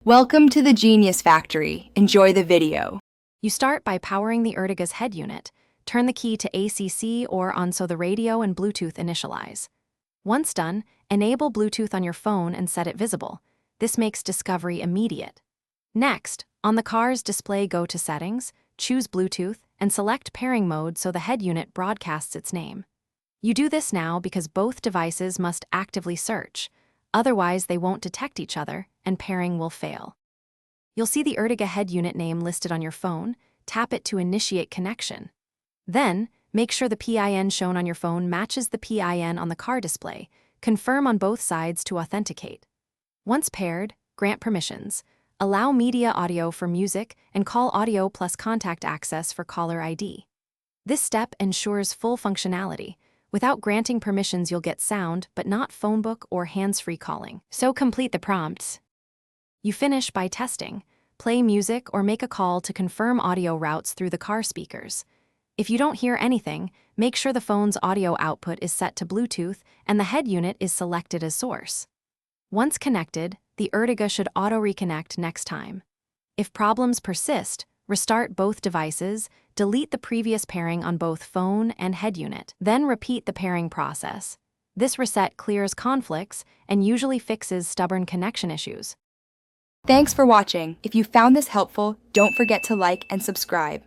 Welcome to the Genius Factory. Enjoy the video. You start by powering the Ertiga's head unit. Turn the key to ACC or on so the radio and Bluetooth initialize. Once done, enable Bluetooth on your phone and set it visible. This makes discovery immediate. Next, on the car's display, go to Settings, choose Bluetooth, and select Pairing Mode so the head unit broadcasts its name. You do this now because both devices must actively search. Otherwise, they won't detect each other, and pairing will fail. You'll see the Ertiga head unit name listed on your phone. Tap it to initiate connection. Then, make sure the PIN shown on your phone matches the PIN on the car display. Confirm on both sides to authenticate. Once paired, grant permissions. Allow media audio for music and call audio plus contact access for caller ID. This step ensures full functionality. Without granting permissions, you'll get sound, but not phonebook or hands-free calling. So complete the prompts. You finish by testing. Play music or make a call to confirm audio routes through the car speakers. If you don't hear anything, make sure the phone's audio output is set to Bluetooth and the head unit is selected as source. Once connected, the Ertiga should auto-reconnect next time. If problems persist, restart both devices, delete the previous pairing on both phone and head unit, then repeat the pairing process. This reset clears conflicts and usually fixes stubborn connection issues. Thanks for watching. If you found this helpful, don't forget to like and subscribe.